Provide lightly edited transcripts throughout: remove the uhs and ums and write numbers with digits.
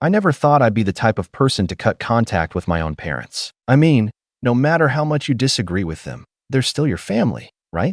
I never thought I'd be the type of person to cut contact with my own parents. I mean, no matter how much you disagree with them, they're still your family, right?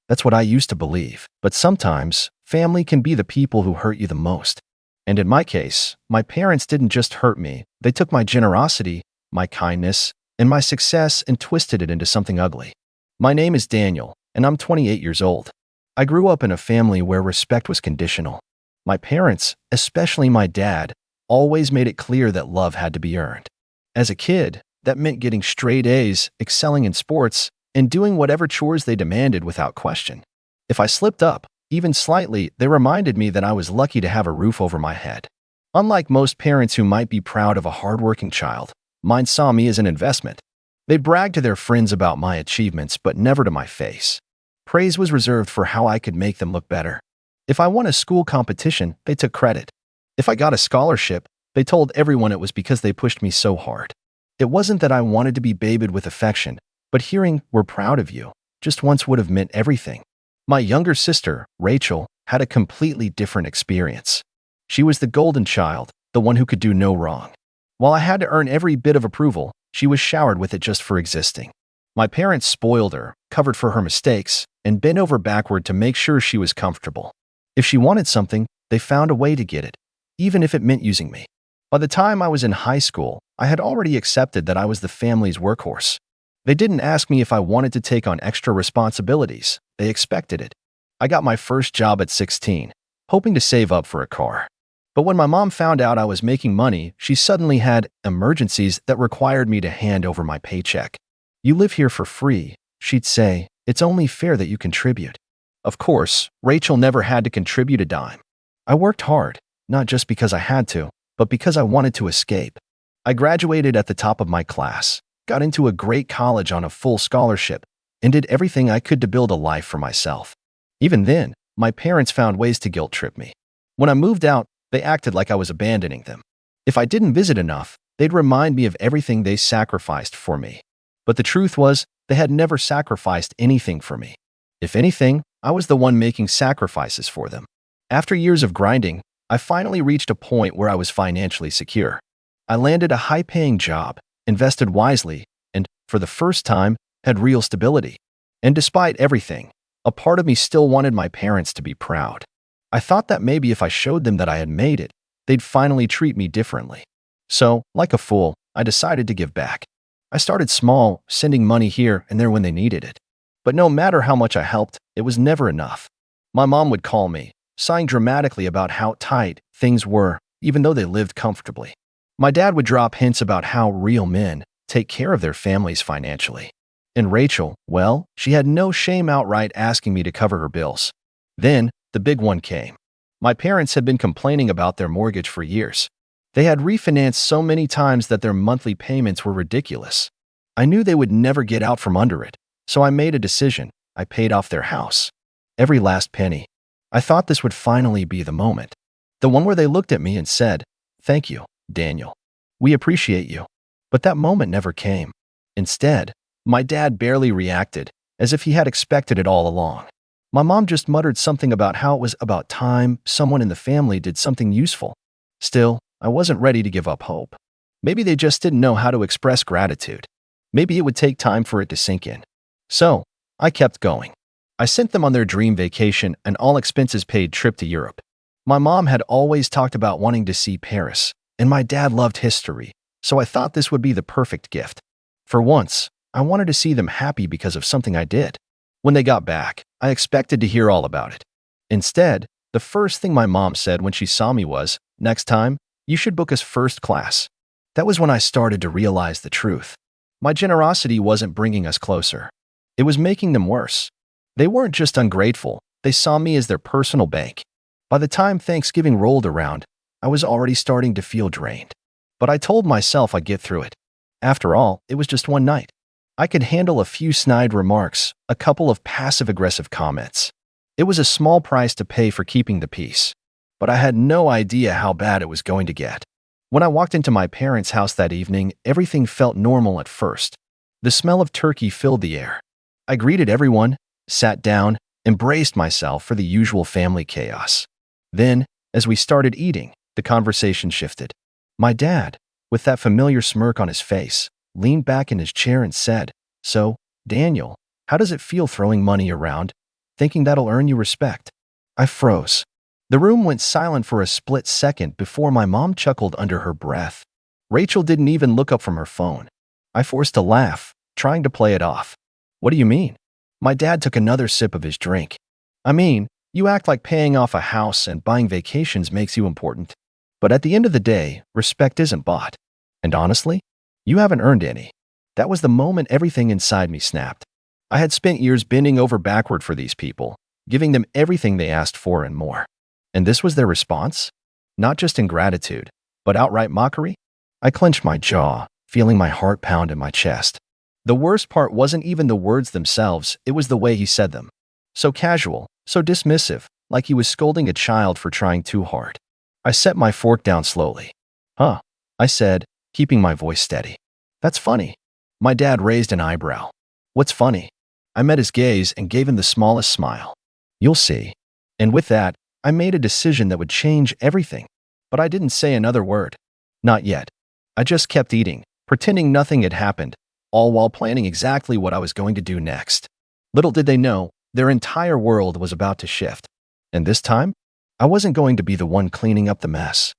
That's what I used to believe. But sometimes, family can be the people who hurt you the most. And in my case, my parents didn't just hurt me. They took my generosity, my kindness, and my success and twisted it into something ugly. My name is Daniel, and I'm 28 years old. I grew up in a family where respect was conditional. My parents, especially my dad, always made it clear that love had to be earned. As a kid, that meant getting straight A's, excelling in sports, and doing whatever chores they demanded without question. If I slipped up, even slightly, they reminded me that I was lucky to have a roof over my head. Unlike most parents who might be proud of a hardworking child, mine saw me as an investment. They bragged to their friends about my achievements, but never to my face. Praise was reserved for how I could make them look better. If I won a school competition, they took credit. If I got a scholarship, they told everyone it was because they pushed me so hard. It wasn't that I wanted to be babied with affection, but hearing, "We're proud of you," just once would have meant everything. My younger sister, Rachel, had a completely different experience. She was the golden child, the one who could do no wrong. While I had to earn every bit of approval, she was showered with it just for existing. My parents spoiled her, covered for her mistakes, and bent over backward to make sure she was comfortable. If she wanted something, they found a way to get it, even if it meant using me. By the time I was in high school, I had already accepted that I was the family's workhorse. They didn't ask me if I wanted to take on extra responsibilities. They expected it. I got my first job at 16, hoping to save up for a car. But when my mom found out I was making money, she suddenly had emergencies that required me to hand over my paycheck. "You live here for free," she'd say. "It's only fair that you contribute." Of course, Rachel never had to contribute a dime. I worked hard, not just because I had to, but because I wanted to escape. I graduated at the top of my class, got into a great college on a full scholarship, and did everything I could to build a life for myself. Even then, my parents found ways to guilt-trip me. When I moved out, they acted like I was abandoning them. If I didn't visit enough, they'd remind me of everything they sacrificed for me. But the truth was, they had never sacrificed anything for me. If anything, I was the one making sacrifices for them. After years of grinding, I finally reached a point where I was financially secure. I landed a high-paying job, invested wisely, and, for the first time, had real stability. And despite everything, a part of me still wanted my parents to be proud. I thought that maybe if I showed them that I had made it, they'd finally treat me differently. So, like a fool, I decided to give back. I started small, sending money here and there when they needed it. But no matter how much I helped, it was never enough. My mom would call me, sighing dramatically about how tight things were, even though they lived comfortably. My dad would drop hints about how real men take care of their families financially. And Rachel, well, she had no shame outright asking me to cover her bills. Then, the big one came. My parents had been complaining about their mortgage for years. They had refinanced so many times that their monthly payments were ridiculous. I knew they would never get out from under it, so I made a decision. I paid off their house. Every last penny. I thought this would finally be the moment. The one where they looked at me and said, "Thank you, Daniel. We appreciate you." But that moment never came. Instead, my dad barely reacted, as if he had expected it all along. My mom just muttered something about how it was about time someone in the family did something useful. Still, I wasn't ready to give up hope. Maybe they just didn't know how to express gratitude. Maybe it would take time for it to sink in. So, I kept going. I sent them on their dream vacation, an all-expenses-paid trip to Europe. My mom had always talked about wanting to see Paris, and my dad loved history, so I thought this would be the perfect gift. For once, I wanted to see them happy because of something I did. When they got back, I expected to hear all about it. Instead, the first thing my mom said when she saw me was, "Next time, you should book us first class." That was when I started to realize the truth. My generosity wasn't bringing us closer. It was making them worse. They weren't just ungrateful, they saw me as their personal bank. By the time Thanksgiving rolled around, I was already starting to feel drained. But I told myself I'd get through it. After all, it was just one night. I could handle a few snide remarks, a couple of passive-aggressive comments. It was a small price to pay for keeping the peace. But I had no idea how bad it was going to get. When I walked into my parents' house that evening, everything felt normal at first. The smell of turkey filled the air. I greeted everyone, sat down, and braced myself for the usual family chaos. Then, as we started eating, the conversation shifted. My dad, with that familiar smirk on his face, leaned back in his chair and said, "So, Daniel, how does it feel throwing money around, thinking that'll earn you respect?" I froze. The room went silent for a split second before my mom chuckled under her breath. Rachel didn't even look up from her phone. I forced a laugh, trying to play it off. "What do you mean?" My dad took another sip of his drink. "I mean, you act like paying off a house and buying vacations makes you important. But at the end of the day, respect isn't bought. And honestly, you haven't earned any." That was the moment everything inside me snapped. I had spent years bending over backward for these people, giving them everything they asked for and more. And this was their response? Not just ingratitude, but outright mockery? I clenched my jaw, feeling my heart pound in my chest. The worst part wasn't even the words themselves, it was the way he said them. So casual, so dismissive, like he was scolding a child for trying too hard. I set my fork down slowly. "Huh," I said, keeping my voice steady. "That's funny." My dad raised an eyebrow. "What's funny?" I met his gaze and gave him the smallest smile. "You'll see." And with that, I made a decision that would change everything. But I didn't say another word. Not yet. I just kept eating, pretending nothing had happened, all while planning exactly what I was going to do next. Little did they know, their entire world was about to shift. And this time, I wasn't going to be the one cleaning up the mess.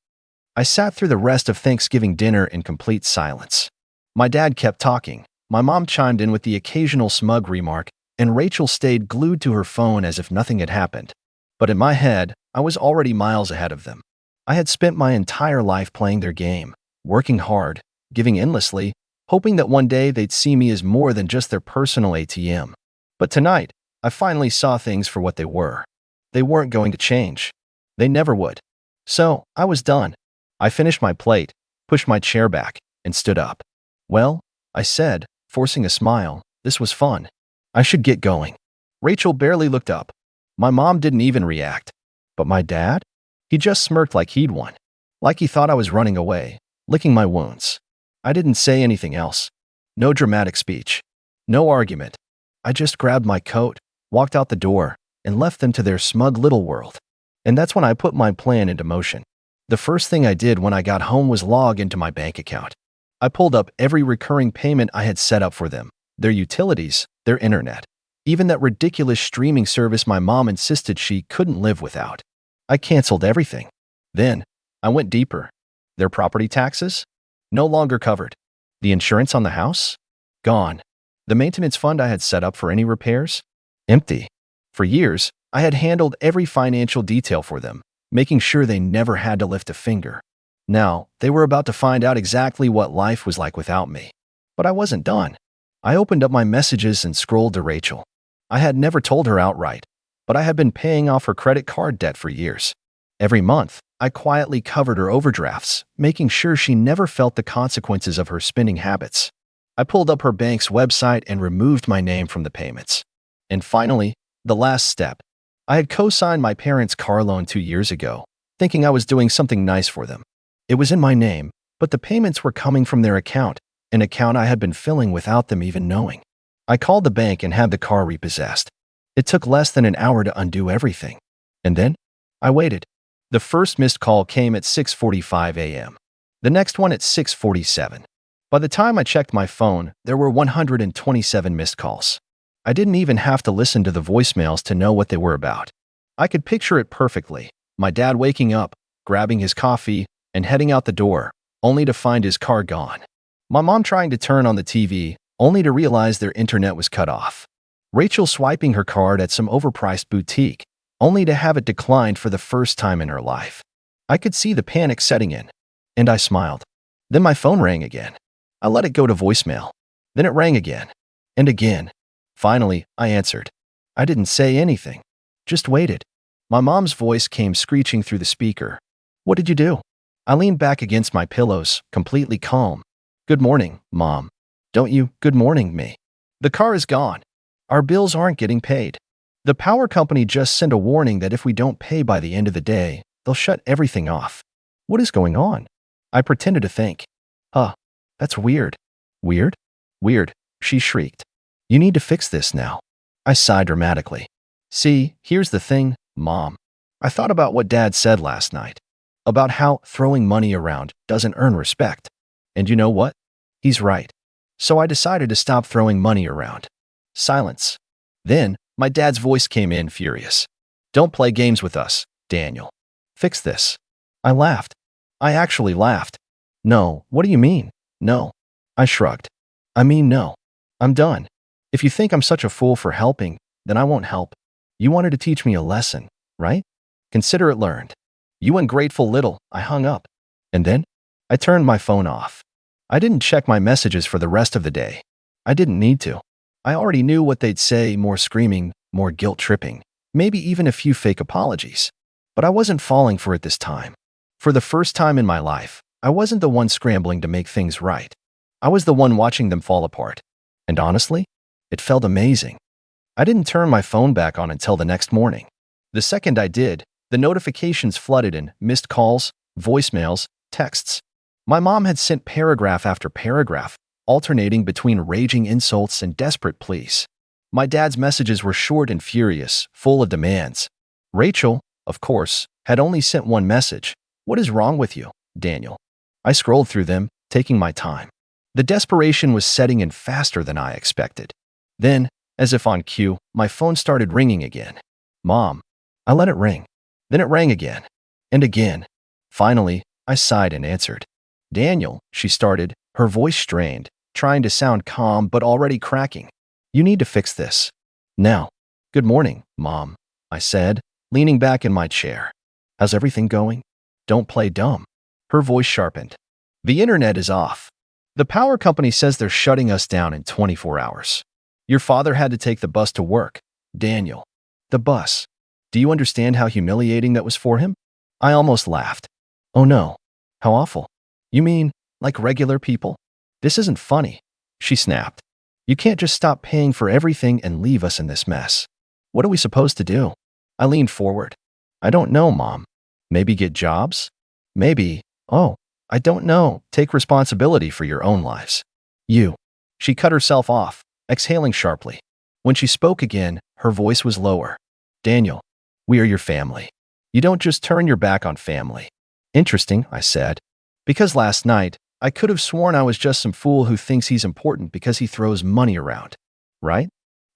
I sat through the rest of Thanksgiving dinner in complete silence. My dad kept talking, my mom chimed in with the occasional smug remark, and Rachel stayed glued to her phone as if nothing had happened. But in my head, I was already miles ahead of them. I had spent my entire life playing their game, working hard, giving endlessly, hoping that one day they'd see me as more than just their personal ATM. But tonight, I finally saw things for what they were. They weren't going to change. They never would. So, I was done. I finished my plate, pushed my chair back, and stood up. "Well," I said, forcing a smile, "this was fun. I should get going." Rachel barely looked up. My mom didn't even react. But my dad? He just smirked like he'd won. Like he thought I was running away, licking my wounds. I didn't say anything else. No dramatic speech. No argument. I just grabbed my coat, walked out the door, and left them to their smug little world. And that's when I put my plan into motion. The first thing I did when I got home was log into my bank account. I pulled up every recurring payment I had set up for them, their utilities, their internet, even that ridiculous streaming service my mom insisted she couldn't live without. I canceled everything. Then, I went deeper. Their property taxes? No longer covered. The insurance on the house? Gone. The maintenance fund I had set up for any repairs? Empty. For years, I had handled every financial detail for them, making sure they never had to lift a finger. Now, they were about to find out exactly what life was like without me. But I wasn't done. I opened up my messages and scrolled to Rachel. I had never told her outright, but I had been paying off her credit card debt for years. Every month, I quietly covered her overdrafts, making sure she never felt the consequences of her spending habits. I pulled up her bank's website and removed my name from the payments. And finally, the last step. I had co-signed my parents' car loan 2 years ago, thinking I was doing something nice for them. It was in my name, but the payments were coming from their account, an account I had been filling without them even knowing. I called the bank and had the car repossessed. It took less than an hour to undo everything. And then, I waited. The first missed call came at 6:45 a.m. The next one at 6:47. By the time I checked my phone, there were 127 missed calls. I didn't even have to listen to the voicemails to know what they were about. I could picture it perfectly. My dad waking up, grabbing his coffee, and heading out the door, only to find his car gone. My mom trying to turn on the TV, only to realize their internet was cut off. Rachel swiping her card at some overpriced boutique, only to have it declined for the first time in her life. I could see the panic setting in, and I smiled. Then my phone rang again. I let it go to voicemail. Then it rang again, and again. Finally, I answered. I didn't say anything, just waited. My mom's voice came screeching through the speaker. "What did you do?" I leaned back against my pillows, completely calm. "Good morning, Mom." "Don't you good morning me. The car is gone. Our bills aren't getting paid. The power company just sent a warning that if we don't pay by the end of the day, they'll shut everything off." "What is going on?" I pretended to think. That's weird." "Weird?" "Weird," she shrieked. "You need to fix this now." I sighed dramatically. "See, here's the thing, Mom. I thought about what Dad said last night. about how throwing money around doesn't earn respect. And you know what? He's right. So I decided to stop throwing money around. Silence. Then, my dad's voice came in furious. Don't play games with us, Daniel. Fix this. I laughed. I actually laughed. No, what do you mean? No. I shrugged. I mean, no. I'm done. If you think I'm such a fool for helping, then I won't help. You wanted to teach me a lesson, right? Consider it learned. You ungrateful little. I hung up. And then, I turned my phone off. I didn't check my messages for the rest of the day. I didn't need to. I already knew what they'd say, more screaming, more guilt-tripping, maybe even a few fake apologies. But I wasn't falling for it this time. For the first time in my life, I wasn't the one scrambling to make things right. I was the one watching them fall apart. And honestly, it felt amazing. I didn't turn my phone back on until the next morning. The second I did, the notifications flooded in missed calls, voicemails, texts. My mom had sent paragraph after paragraph, alternating between raging insults and desperate pleas. My dad's messages were short and furious, full of demands. Rachel, of course, had only sent one message. What is wrong with you, Daniel? I scrolled through them, taking my time. The desperation was setting in faster than I expected. Then, as if on cue, my phone started ringing again. Mom. I let it ring. Then it rang again. And again. Finally, I sighed and answered. Daniel, she started, her voice strained, trying to sound calm but already cracking. You need to fix this. Now. Good morning, Mom, I said, leaning back in my chair. How's everything going? Don't play dumb. Her voice sharpened. The internet is off. The power company says they're shutting us down in 24 hours. Your father had to take the bus to work. Daniel. The bus. Do you understand how humiliating that was for him? I almost laughed. Oh no. How awful. You mean, like regular people? This isn't funny. She snapped. You can't just stop paying for everything and leave us in this mess. What are we supposed to do? I leaned forward. I don't know, Mom. Maybe get jobs? Maybe. Oh, I don't know. Take responsibility for your own lives. You. She cut herself off, exhaling sharply. When she spoke again, her voice was lower. Daniel, we are your family. You don't just turn your back on family. Interesting, I said. Because last night, I could have sworn I was just some fool who thinks he's important because he throws money around. Right?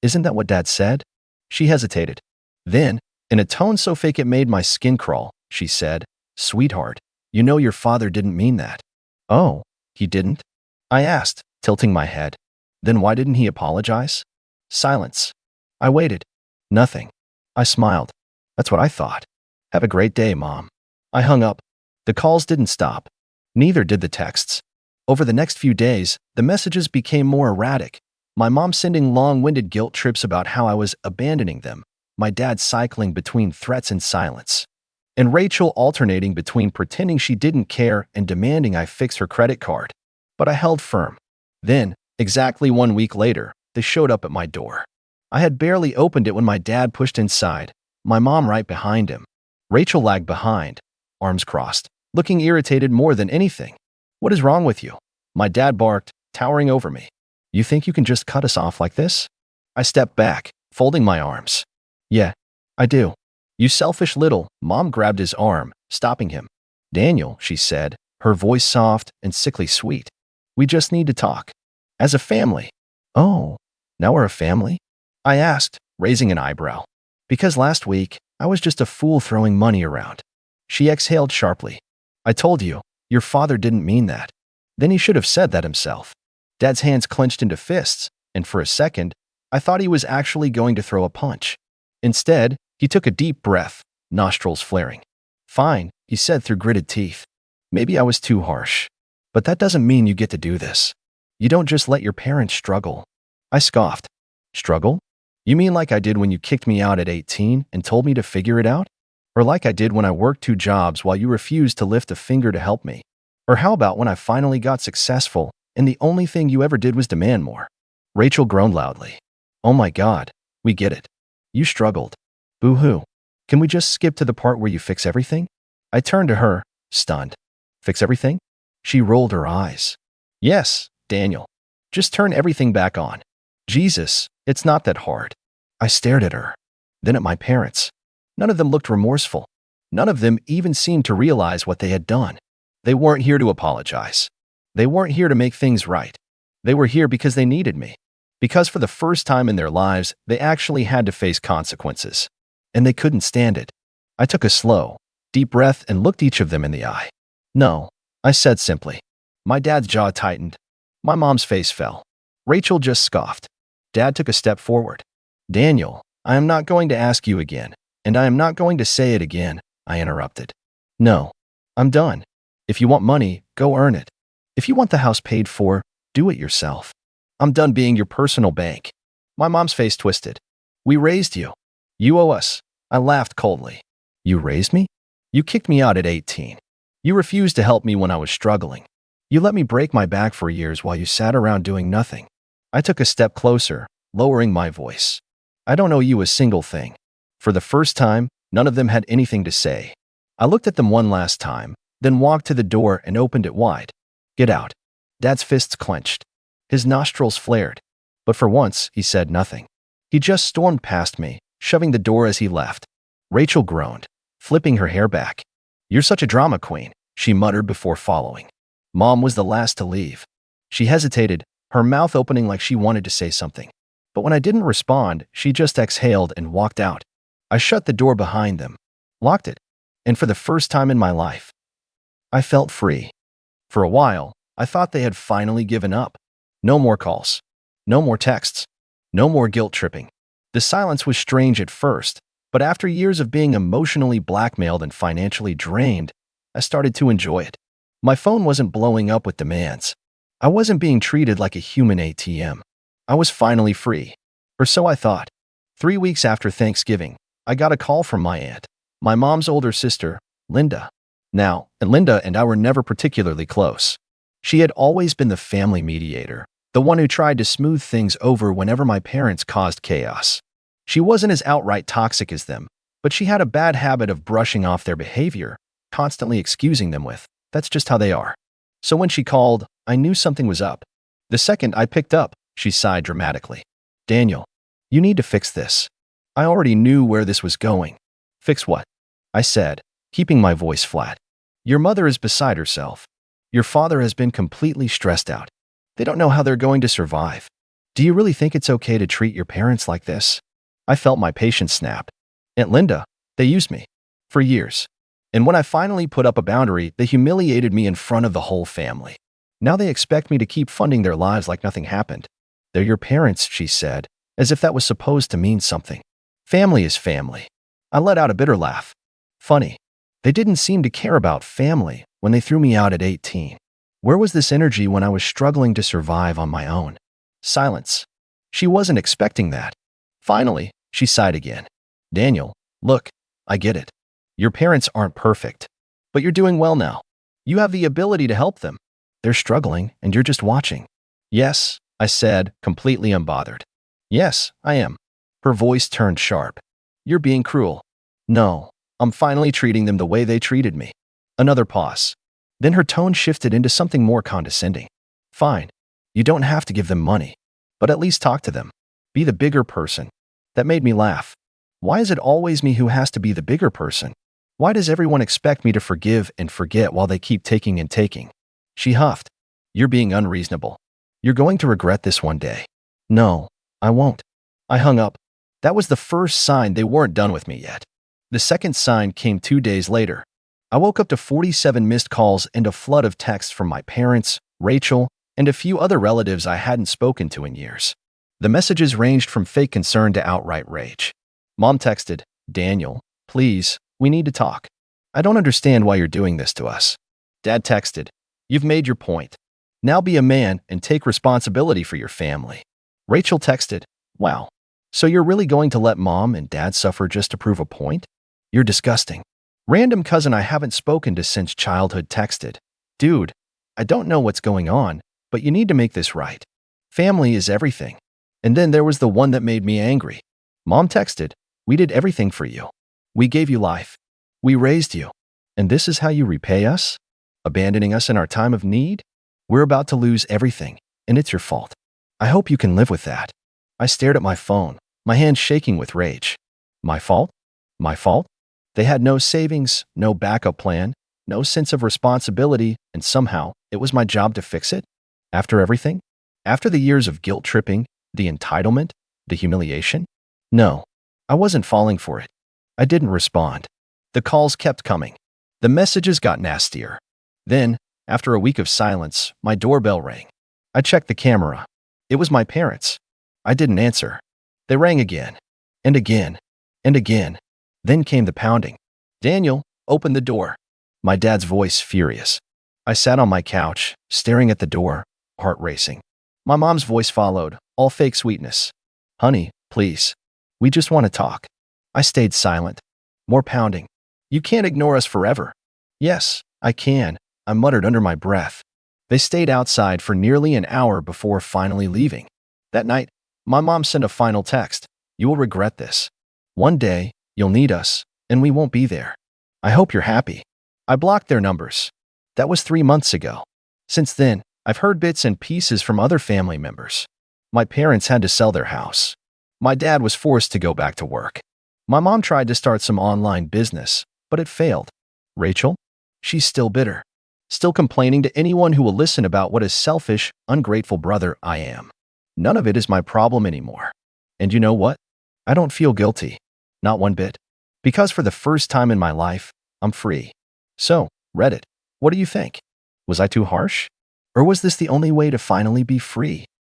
Isn't that what Dad said? She hesitated. Then, in a tone so fake it made my skin crawl, she said, Sweetheart, you know your father didn't mean that. Oh, he didn't? I asked, tilting my head. Then why didn't he apologize? Silence. I waited. Nothing. I smiled. That's what I thought. Have a great day, Mom. I hung up. The calls didn't stop. Neither did the texts. Over the next few days, the messages became more erratic. My mom sending long-winded guilt trips about how I was abandoning them. My dad cycling between threats and silence. And Rachel alternating between pretending she didn't care and demanding I fix her credit card. But I held firm. Then, exactly 1 week later, they showed up at my door. I had barely opened it when my dad pushed inside, my mom right behind him. Rachel lagged behind, arms crossed, looking irritated more than anything. What is wrong with you? My dad barked, towering over me. You think you can just cut us off like this? I stepped back, folding my arms. Yeah, I do. You selfish little. Mom grabbed his arm, stopping him. Daniel, she said, her voice soft and sickly sweet. We just need to talk. As a family. Oh, now we're a family? I asked, raising an eyebrow. Because last week, I was just a fool throwing money around. She exhaled sharply. I told you, your father didn't mean that. Then he should have said that himself. Dad's hands clenched into fists, and for a second, I thought he was actually going to throw a punch. Instead, he took a deep breath, nostrils flaring. Fine, he said through gritted teeth. Maybe I was too harsh. But that doesn't mean you get to do this. You don't just let your parents struggle. I scoffed. Struggle? You mean like I did when you kicked me out at 18 and told me to figure it out? Or like I did when I worked 2 jobs while you refused to lift a finger to help me? Or how about when I finally got successful and the only thing you ever did was demand more? Rachel groaned loudly. Oh my God, we get it. You struggled. Boo-hoo. Can we just skip to the part where you fix everything? I turned to her, stunned. Fix everything? She rolled her eyes. Yes, Daniel. Just turn everything back on. Jesus, it's not that hard. I stared at her. Then at my parents. None of them looked remorseful. None of them even seemed to realize what they had done. They weren't here to apologize. They weren't here to make things right. They were here because they needed me. Because for the first time in their lives, they actually had to face consequences. And they couldn't stand it. I took a slow, deep breath and looked each of them in the eye. "No," I said simply. My dad's jaw tightened. My mom's face fell. Rachel just scoffed. Dad took a step forward. "Daniel, I am not going to ask you again, and I am not going to say it again," I interrupted. "No, I'm done. If you want money, go earn it. If you want the house paid for, do it yourself. I'm done being your personal bank." My mom's face twisted. "We raised you. You owe us." I laughed coldly. "You raised me? You kicked me out at 18. You refused to help me when I was struggling. You let me break my back for years while you sat around doing nothing." I took a step closer, lowering my voice. "I don't owe you a single thing." For the first time, none of them had anything to say. I looked at them one last time, then walked to the door and opened it wide. "Get out." Dad's fists clenched. His nostrils flared. But for once, he said nothing. He just stormed past me, shoving the door as he left. Rachel groaned, flipping her hair back. "You're such a drama queen," she muttered before following. Mom was the last to leave. She hesitated, her mouth opening like she wanted to say something. But when I didn't respond, she just exhaled and walked out. I shut the door behind them, locked it, and for the first time in my life, I felt free. For a while, I thought they had finally given up. No more calls. No more texts. No more guilt tripping. The silence was strange at first, but after years of being emotionally blackmailed and financially drained, I started to enjoy it. My phone wasn't blowing up with demands. I wasn't being treated like a human ATM. I was finally free. Or so I thought. 3 weeks after Thanksgiving, I got a call from my aunt, my mom's older sister, Linda. Now, Linda and I were never particularly close. She had always been the family mediator, the one who tried to smooth things over whenever my parents caused chaos. She wasn't as outright toxic as them, but she had a bad habit of brushing off their behavior, constantly excusing them with, "That's just how they are." So when she called, I knew something was up. The second I picked up, she sighed dramatically. "Daniel, you need to fix this." I already knew where this was going. "Fix what?" I said, keeping my voice flat. "Your mother is beside herself. Your father has been completely stressed out. They don't know how they're going to survive. Do you really think it's okay to treat your parents like this?" I felt my patience snap. "Aunt Linda, they used me. For years. And when I finally put up a boundary, they humiliated me in front of the whole family. Now they expect me to keep funding their lives like nothing happened. They're your parents," she said, as if that was supposed to mean something. "Family is family." I let out a bitter laugh. Funny. They didn't seem to care about family when they threw me out at 18. Where was this energy when I was struggling to survive on my own? Silence. She wasn't expecting that. Finally, she sighed again. "Daniel, look, I get it. Your parents aren't perfect. But you're doing well now. You have the ability to help them. They're struggling, and you're just watching." "Yes," I said, completely unbothered. "Yes, I am." Her voice turned sharp. "You're being cruel." "No, I'm finally treating them the way they treated me." Another pause. Then her tone shifted into something more condescending. "Fine. You don't have to give them money. But at least talk to them. Be the bigger person." That made me laugh. Why is it always me who has to be the bigger person? Why does everyone expect me to forgive and forget while they keep taking and taking? She huffed. "You're being unreasonable. You're going to regret this one day." "No, I won't." I hung up. That was the first sign they weren't done with me yet. The second sign came 2 days later. I woke up to 47 missed calls and a flood of texts from my parents, Rachel, and a few other relatives I hadn't spoken to in years. The messages ranged from fake concern to outright rage. Mom texted, "Daniel, please, we need to talk. I don't understand why you're doing this to us." Dad texted, "You've made your point. Now be a man and take responsibility for your family." Rachel texted, "Wow, so you're really going to let Mom and Dad suffer just to prove a point? You're disgusting." Random cousin I haven't spoken to since childhood texted, "Dude, I don't know what's going on, but you need to make this right. Family is everything." And then there was the one that made me angry. Mom texted, "We did everything for you. We gave you life. We raised you. And this is how you repay us? Abandoning us in our time of need? We're about to lose everything, and it's your fault. I hope you can live with that." I stared at my phone, my hands shaking with rage. My fault? My fault? They had no savings, no backup plan, no sense of responsibility, and somehow it was my job to fix it? After everything? After the years of guilt tripping, the entitlement, the humiliation? No, I wasn't falling for it. I didn't respond. The calls kept coming. The messages got nastier. Then, after a week of silence, my doorbell rang. I checked the camera. It was my parents. I didn't answer. They rang again, and again, and again. Then came the pounding. "Daniel, open the door." My dad's voice furious. I sat on my couch, staring at the door, heart racing. My mom's voice followed, all fake sweetness. "Honey, please. We just want to talk." I stayed silent. More pounding. "You can't ignore us forever." "Yes, I can," I muttered under my breath. They stayed outside for nearly an hour before finally leaving. That night, my mom sent a final text. "You will regret this. One day, you'll need us, and we won't be there. I hope you're happy." I blocked their numbers. That was 3 months ago. Since then, I've heard bits and pieces from other family members. My parents had to sell their house. My dad was forced to go back to work. My mom tried to start some online business, but it failed. Rachel? She's still bitter. Still complaining to anyone who will listen about what a selfish, ungrateful brother I am. None of it is my problem anymore. And you know what? I don't feel guilty. Not one bit. Because for the first time in my life, I'm free. So, Reddit, what do you think? Was I too harsh? Or was this the only way to finally be free?